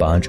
5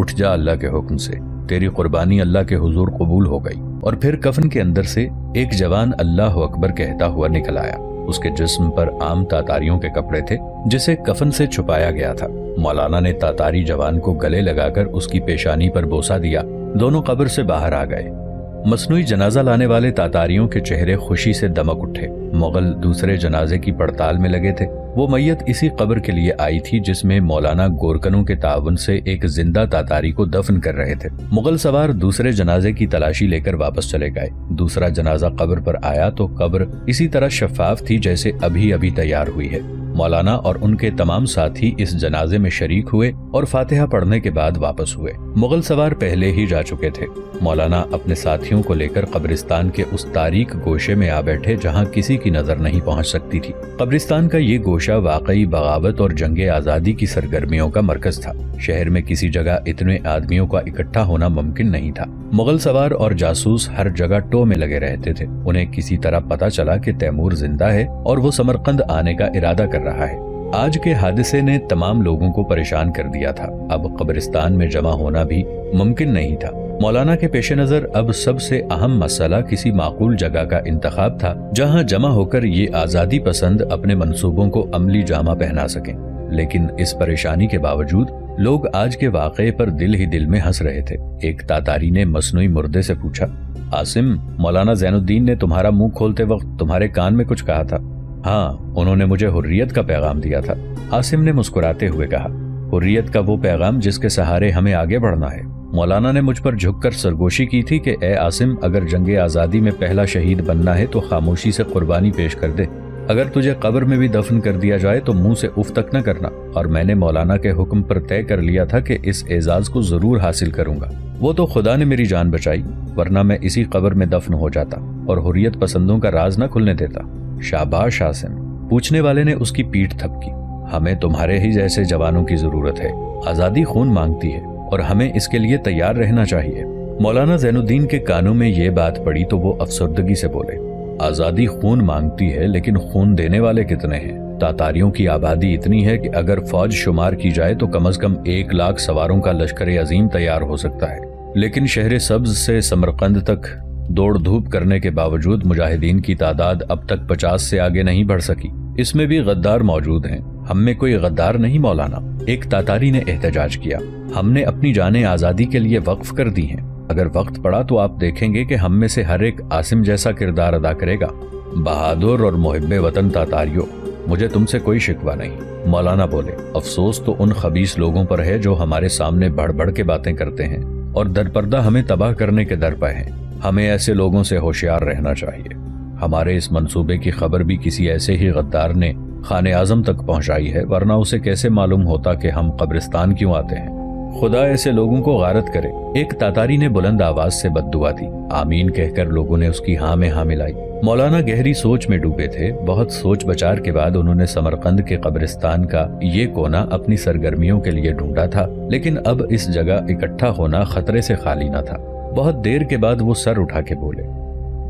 اٹھ جا اللہ کے حکم سے، تیری قربانی اللہ کے حضور قبول ہو گئی۔ اور پھر کفن کے اندر سے ایک جوان اللہ اکبر کہتا ہوا نکل آیا۔ اس کے جسم پر عام تاتاریوں کے کپڑے تھے جسے کفن سے چھپایا گیا تھا۔ مولانا نے تاتاری جوان کو گلے لگا کر اس کی پیشانی پر بوسہ دیا۔ دونوں قبر سے باہر آ گئے۔ مصنوعی جنازہ لانے والے تاتاریوں کے چہرے خوشی سے دمک اٹھے۔ مغل دوسرے جنازے کی پڑتال میں لگے تھے۔ وہ میت اسی قبر کے لیے آئی تھی جس میں مولانا گورکنوں کے تعاون سے ایک زندہ تاتاری کو دفن کر رہے تھے۔ مغل سوار دوسرے جنازے کی تلاشی لے کر واپس چلے گئے۔ دوسرا جنازہ قبر پر آیا تو قبر اسی طرح شفاف تھی جیسے ابھی ابھی تیار ہوئی ہے۔ مولانا اور ان کے تمام ساتھی اس جنازے میں شریک ہوئے اور فاتحہ پڑھنے کے بعد واپس ہوئے۔ مغل سوار پہلے ہی جا چکے تھے۔ مولانا اپنے ساتھیوں کو لے کر قبرستان کے اس تاریک گوشے میں آ بیٹھے جہاں کسی کی نظر نہیں پہنچ سکتی تھی۔ قبرستان کا یہ گوشہ واقعی بغاوت اور جنگ آزادی کی سرگرمیوں کا مرکز تھا۔ شہر میں کسی جگہ اتنے آدمیوں کا اکٹھا ہونا ممکن نہیں تھا۔ مغل سوار اور جاسوس ہر جگہ ٹو میں لگے رہتے تھے۔ انہیں کسی طرح پتہ چلا کہ تیمور زندہ ہے اور وہ سمرقند آنے کا ارادہ کر رہا ہے۔ آج کے حادثے نے تمام لوگوں کو پریشان کر دیا تھا۔ اب قبرستان میں جمع ہونا بھی ممکن نہیں تھا۔ مولانا کے پیش نظر اب سب سے اہم مسئلہ کسی معقول جگہ کا انتخاب تھا جہاں جمع ہو کر یہ آزادی پسند اپنے منصوبوں کو عملی جامہ پہنا سکیں۔ لیکن اس پریشانی کے باوجود لوگ آج کے واقعے پر دل ہی دل میں ہنس رہے تھے۔ ایک تاتاری نے مصنوعی مردے سے پوچھا، عاصم، مولانا زین الدین نے تمہارا منہ کھولتے وقت تمہارے کان میں کچھ کہا تھا؟ ہاں، انہوں نے مجھے حریت کا پیغام دیا تھا، عاصم نے مسکراتے ہوئے کہا۔ حریت کا وہ پیغام جس کے سہارے ہمیں آگے بڑھنا ہے۔ مولانا نے مجھ پر جھک کر سرگوشی کی تھی کہ اے عاصم، اگر جنگ آزادی میں پہلا شہید بننا ہے تو خاموشی سے قربانی پیش کر دے۔ اگر تجھے قبر میں بھی دفن کر دیا جائے تو منہ سے اف تک نہ کرنا۔ اور میں نے مولانا کے حکم پر طے کر لیا تھا کہ اس اعزاز کو ضرور حاصل کروں گا۔ وہ تو خدا نے میری جان بچائی، ورنہ میں اسی قبر میں دفن ہو جاتا اور حریت پسندوں کا راز نہ کھلنے دیتا۔ شاباش عاصم، پوچھنے والے نے اس کی پیٹھ تھپکی۔ ہمیں تمہارے ہی جیسے جوانوں کی ضرورت ہے۔ آزادی خون مانگتی ہے اور ہمیں اس کے لیے تیار رہنا چاہیے۔ مولانا زین الدین کے کانوں میں یہ بات پڑی تو وہ افسردگی سے بولے، آزادی خون مانگتی ہے لیکن خون دینے والے کتنے ہیں؟ تاتاریوں کی آبادی اتنی ہے کہ اگر فوج شمار کی جائے تو کم از کم 1,00,000 سواروں کا لشکر عظیم تیار ہو سکتا ہے۔ لیکن شہر سبز سے سمرقند تک دوڑ دھوپ کرنے کے باوجود مجاہدین کی تعداد اب تک 50 سے آگے نہیں بڑھ سکی۔ اس میں بھی غدار موجود ہیں۔ ہم میں کوئی غدار نہیں مولانا، ایک تاتاری نے احتجاج کیا۔ ہم نے اپنی جانیں آزادی کے لیے وقف کر دی ہیں۔ اگر وقت پڑا تو آپ دیکھیں گے کہ ہم میں سے ہر ایک عاصم جیسا کردار ادا کرے گا۔ بہادر اور محب وطن تاتاریوں، مجھے تم سے کوئی شکوہ نہیں۔ مولانا بولے، افسوس تو ان خبیث لوگوں پر ہے جو ہمارے سامنے بڑھ بڑھ کے باتیں کرتے ہیں اور درپردہ ہمیں تباہ کرنے کے در پہ ہیں۔ ہمیں ایسے لوگوں سے ہوشیار رہنا چاہیے۔ ہمارے اس منصوبے کی خبر بھی کسی ایسے ہی غدار نے خان اعظم تک پہنچائی ہے، ورنہ اسے کیسے معلوم ہوتا کہ ہم قبرستان کیوں آتے ہیں؟ خدا ایسے لوگوں کو غارت کرے۔ ایک تاتاری نے بلند آواز سے بد دعا دی۔ آمین کہہ کر لوگوں نے اس کی ہاں میں ہاں ملائی۔ مولانا گہری سوچ میں ڈوبے تھے۔ بہت سوچ بچار کے بعد انہوں نے سمرقند کے قبرستان کا یہ کونا اپنی سرگرمیوں کے لیے ڈھونڈا تھا، لیکن اب اس جگہ اکٹھا ہونا خطرے سے خالی نہ تھا۔ بہت دیر کے بعد وہ سر اٹھا کے بولے،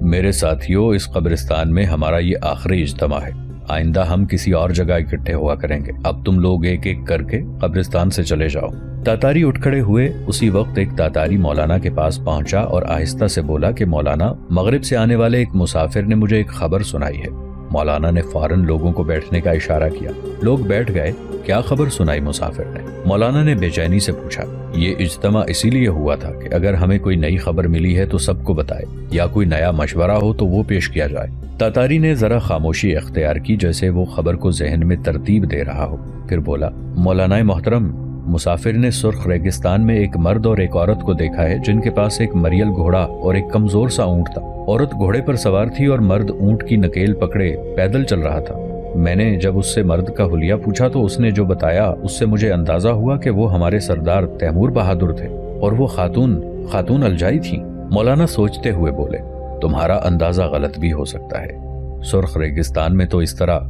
میرے ساتھیوں، اس قبرستان میں ہمارا یہ آخری اجتماع ہے۔ آئندہ ہم کسی اور جگہ اکٹھے ہوا کریں گے۔ اب تم لوگ ایک ایک کر کے قبرستان سے چلے جاؤ۔ تاتاری اٹھ کھڑے ہوئے۔ اسی وقت ایک تاتاری مولانا کے پاس پہنچا اور آہستہ سے بولا کہ مولانا، مغرب سے آنے والے ایک مسافر نے مجھے ایک خبر سنائی ہے۔ مولانا نے فوراً لوگوں کو بیٹھنے کا اشارہ کیا۔ لوگ بیٹھ گئے۔ کیا خبر سنائی مسافر نے؟ مولانا نے بے چینی سے پوچھا۔ یہ اجتماع اسی لیے ہوا تھا کہ اگر ہمیں کوئی نئی خبر ملی ہے تو سب کو بتائے، یا کوئی نیا مشورہ ہو تو وہ پیش کیا جائے۔ تاتاری نے ذرا خاموشی اختیار کی جیسے وہ خبر کو ذہن میں ترتیب دے رہا ہو، پھر بولا، مولانا محترم، مسافر نے سرخ ریگستان میں ایک مرد اور ایک عورت کو دیکھا ہے جن کے پاس ایک مریل گھوڑا اور ایک کمزور سا اونٹ تھا۔ عورت گھوڑے پر سوار تھی اور مرد اونٹ کی نکیل پکڑے پیدل چل رہا تھا۔ میں نے جب اس سے مرد کا حلیہ پوچھا تو اس نے جو بتایا اس سے مجھے اندازہ ہوا کہ وہ ہمارے سردار تیمور بہادر تھے، اور وہ خاتون الجائی تھیں۔ مولانا سوچتے ہوئے بولے، تمہارا اندازہ غلط بھی ہو سکتا ہے۔ سرخ ریگستان میں تو اس طرح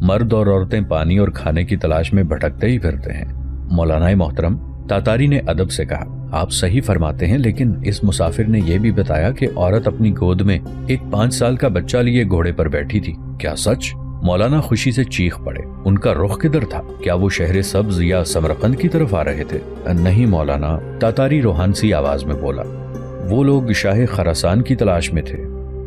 مرد اور عورتیں پانی اور کھانے کی تلاش میں بھٹکتے ہی پھرتے ہیں۔ مولانا محترم، تاتاری نے ادب سے کہا، آپ صحیح فرماتے ہیں، لیکن اس مسافر نے یہ بھی بتایا کہ عورت اپنی گود میں ایک 5 سال کا بچہ لیے گھوڑے پر بیٹھی تھی۔ کیا سچ؟ مولانا خوشی سے چیخ پڑے۔ ان کا رخ کدھر تھا؟ کیا وہ شہر سبز یا سمرقند کی طرف آ رہے تھے؟ نہیں مولانا، تاتاری روحانسی آواز میں بولا، وہ لوگ شاہ خراسان کی تلاش میں تھے۔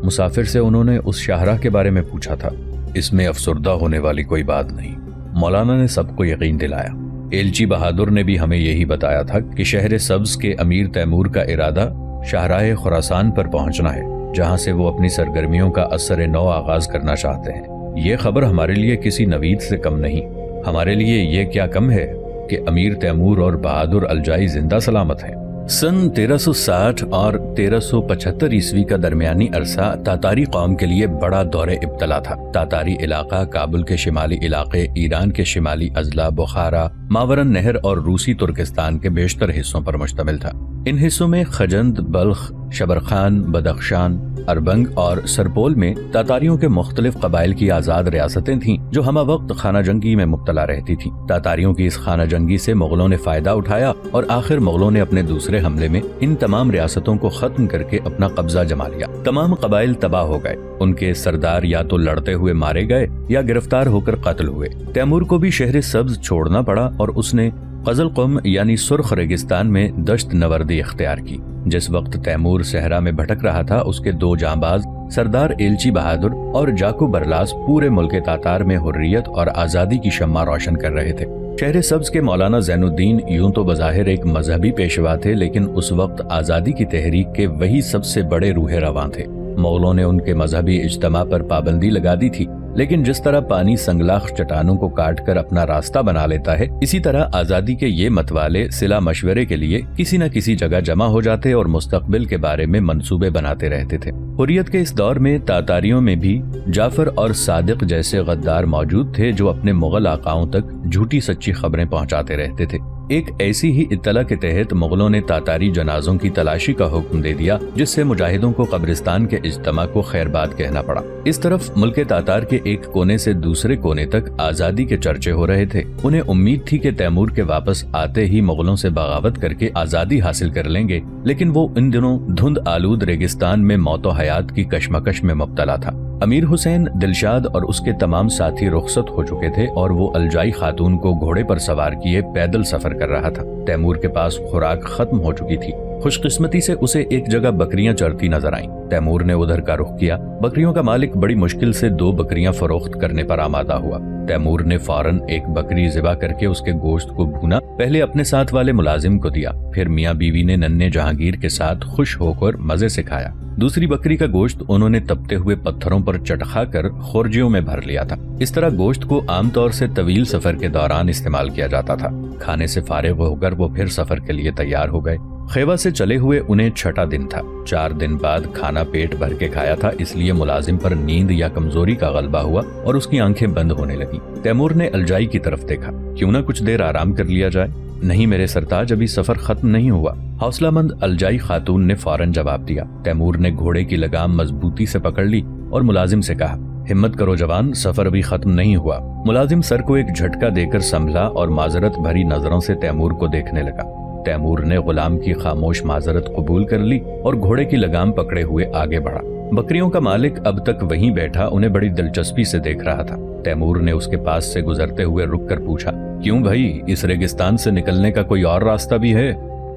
مسافر سے انہوں نے اس شاہراہ کے بارے میں پوچھا تھا۔ اس میں افسردہ ہونے والی کوئی بات نہیں، مولانا نے سب کو یقین دلایا۔ ایلچی بہادر نے بھی ہمیں یہی بتایا تھا کہ شہر سبز کے امیر تیمور کا ارادہ شاہراہ خراسان پر پہنچنا ہے، جہاں سے وہ اپنی سرگرمیوں کا اثر نو آغاز کرنا چاہتے ہیں۔ یہ خبر ہمارے لیے کسی نوید سے کم نہیں۔ ہمارے لیے یہ کیا کم ہے کہ امیر تیمور اور بہادر الجائی زندہ سلامت ہیں۔ سن 1360 اور 1375 عیسوی کا درمیانی عرصہ تاتاری قوم کے لیے بڑا دور ابتلا تھا۔ تاتاری علاقہ کابل کے شمالی علاقے، ایران کے شمالی اضلاع بخارا، ماورن نہر اور روسی ترکستان کے بیشتر حصوں پر مشتمل تھا۔ ان حصوں میں خجند، بلخ، شبرخان، بدخشان، اربنگ اور سرپول میں تاتاریوں کے مختلف قبائل کی آزاد ریاستیں تھیں جو ہمہ وقت خانہ جنگی میں مبتلا رہتی تھیں۔ تاتاریوں کی اس خانہ جنگی سے مغلوں نے فائدہ اٹھایا اور آخر مغلوں نے اپنے دوسرے حملے میں ان تمام ریاستوں کو ختم کر کے اپنا قبضہ جما لیا۔ تمام قبائل تباہ ہو گئے، ان کے سردار یا تو لڑتے ہوئے مارے گئے یا گرفتار ہو کر قتل ہوئے۔ تیمور کو بھی شہر سبز چھوڑنا پڑا اور اس نے قزل قم یعنی سرخ ریگستان میں دشت نوردی اختیار کی۔ جس وقت تیمور صحرا میں بھٹک رہا تھا، اس کے دو جانباز سردار ایلچی بہادر اور جاکو برلاس پورے ملک تاتار میں حریت اور آزادی کی شمع روشن کر رہے تھے۔ شہر سبز کے مولانا زین الدین یوں تو بظاہر ایک مذہبی پیشوا تھے، لیکن اس وقت آزادی کی تحریک کے وہی سب سے بڑے روح رواں تھے۔ مغلوں نے ان کے مذہبی اجتماع پر پابندی لگا دی تھی، لیکن جس طرح پانی سنگلاخ چٹانوں کو کاٹ کر اپنا راستہ بنا لیتا ہے، اسی طرح آزادی کے یہ متوالے صلح مشورے کے لیے کسی نہ کسی جگہ جمع ہو جاتے اور مستقبل کے بارے میں منصوبے بناتے رہتے تھے۔ حریت کے اس دور میں تاتاریوں میں بھی جعفر اور صادق جیسے غدار موجود تھے جو اپنے مغل آقاؤں تک جھوٹی سچی خبریں پہنچاتے رہتے تھے۔ ایک ایسی ہی اطلاع کے تحت مغلوں نے تاتاری جنازوں کی تلاشی کا حکم دے دیا، جس سے مجاہدوں کو قبرستان کے اجتماع کو خیر باد کہنا پڑا۔ اس طرف ملک تاتار کے ایک کونے سے دوسرے کونے تک آزادی کے چرچے ہو رہے تھے۔ انہیں امید تھی کہ تیمور کے واپس آتے ہی مغلوں سے بغاوت کر کے آزادی حاصل کر لیں گے، لیکن وہ ان دنوں دھند آلود ریگستان میں موت و حیات کی کشمکش میں مبتلا تھا۔ امیر حسین دلشاد اور اس کے تمام ساتھی رخصت ہو چکے تھے اور وہ الجائی خاتون کو گھوڑے پر سوار کیے پیدل سفر کر رہا تھا۔ تیمور کے پاس خوراک ختم ہو چکی تھی۔ خوش قسمتی سے اسے ایک جگہ بکریاں چرتی نظر آئیں۔ تیمور نے ادھر کا رخ کیا۔ بکریوں کا مالک بڑی مشکل سے 2 بکریاں فروخت کرنے پر آمادہ ہوا۔ تیمور نے فوراً ایک بکری ذبح کر کے اس کے گوشت کو بھونا، پہلے اپنے ساتھ والے ملازم کو دیا، پھر میاں بیوی نے ننھے جہانگیر کے ساتھ خوش ہو کر مزے سے کھایا۔ دوسری بکری کا گوشت انہوں نے تپتے ہوئے پتھروں پر چٹخا کر خورجیوں میں بھر لیا تھا۔ اس طرح گوشت کو عام طور سے طویل سفر کے دوران استعمال کیا جاتا تھا۔ کھانے سے فارغ ہو کر وہ پھر سفر کے لیے تیار ہو گئے۔ خیبہ سے چلے ہوئے انہیں 6واں دن تھا۔ 4 دن بعد کھانا پیٹ بھر کے کھایا تھا، اس لیے ملازم پر نیند یا کمزوری کا غلبہ ہوا اور اس کی آنکھیں بند ہونے لگی۔ تیمور نے الجائی کی طرف دیکھا، کیوں نہ کچھ دیر آرام کر لیا جائے؟ نہیں میرے سرتاج، ابھی سفر ختم نہیں ہوا، حوصلہ مند الجائی خاتون نے فوراً جواب دیا۔ تیمور نے گھوڑے کی لگام مضبوطی سے پکڑ لی اور ملازم سے کہا، ہمت کرو جوان، سفر ابھی ختم نہیں ہوا۔ ملازم سر کو ایک جھٹکا دے کر سنبھلا اور معذرت بھری نظروں سے تیمور کو دیکھنے لگا۔ تیمور نے غلام کی خاموش معذرت قبول کر لی اور گھوڑے کی لگام پکڑے ہوئے آگے بڑھا۔ بکریوں کا مالک اب تک وہیں بیٹھا انہیں بڑی دلچسپی سے دیکھ رہا تھا۔ تیمور نے اس کے پاس سے گزرتے ہوئے رک کر پوچھا، کیوں بھائی، اس ریگستان سے نکلنے کا کوئی اور راستہ بھی ہے؟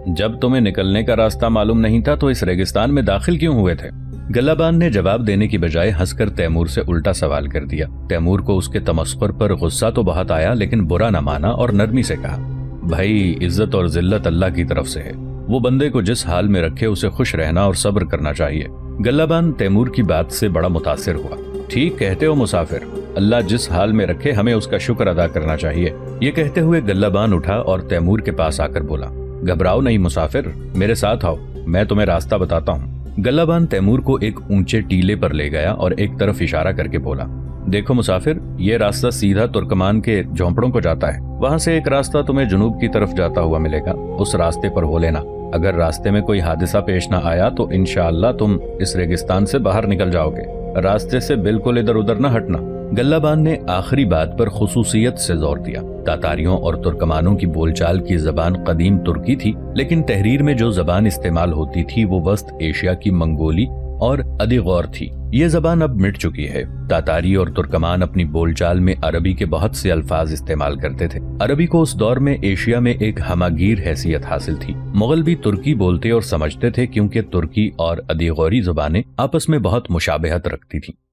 جب تمہیں نکلنے کا راستہ معلوم نہیں تھا تو اس ریگستان میں داخل کیوں ہوئے تھے؟ گلابان نے جواب دینے کی بجائے ہنس کر تیمور سے الٹا سوال کر دیا۔ تیمور کو اس کے تمسخر پر غصہ تو بہت آیا، لیکن برا نہ مانا اور نرمی سے کہا، بھائی عزت اور ذلت اللہ کی طرف سے ہے، وہ بندے کو جس حال میں رکھے اسے خوش رہنا اور صبر کرنا چاہیے۔ گلابان تیمور کی بات سے بڑا متاثر ہوا۔ ٹھیک کہتے ہو مسافر، اللہ جس حال میں رکھے ہمیں اس کا شکر ادا کرنا چاہیے۔ یہ کہتے ہوئے گلابان اٹھا اور تیمور کے پاس آ کر بولا، گھبراؤ نہیں مسافر، میرے ساتھ آؤ، میں تمہیں راستہ بتاتا ہوں۔ گلابان تیمور کو ایک اونچے ٹیلے پر لے گیا اور ایک طرف اشارہ کر کے بولا، دیکھو مسافر، یہ راستہ سیدھا ترکمان کے جھونپڑوں کو جاتا ہے، وہاں سے ایک راستہ تمہیں جنوب کی طرف جاتا ہوا ملے گا، اس راستے پر ہو لینا۔ اگر راستے میں کوئی حادثہ پیش نہ آیا تو انشاءاللہ تم اس ریگستان سے باہر نکل جاؤ گے، راستے سے بالکل ادھر ادھر نہ ہٹنا۔ گلابان نے آخری بات پر خصوصیت سے زور دیا۔ تاتاریوں اور ترکمانوں کی بول چال کی زبان قدیم ترکی تھی، لیکن تحریر میں جو زبان استعمال ہوتی تھی وہ وسط ایشیا کی منگولی اور ادیغور تھی۔ یہ زبان اب مٹ چکی ہے۔ تاتاری اور ترکمان اپنی بول چال میں عربی کے بہت سے الفاظ استعمال کرتے تھے۔ عربی کو اس دور میں ایشیا میں ایک ہماگیر حیثیت حاصل تھی۔ مغل بھی ترکی بولتے اور سمجھتے تھے کیونکہ ترکی اور ادیغوری زبانیں آپس میں بہت مشابہت رکھتی تھیں۔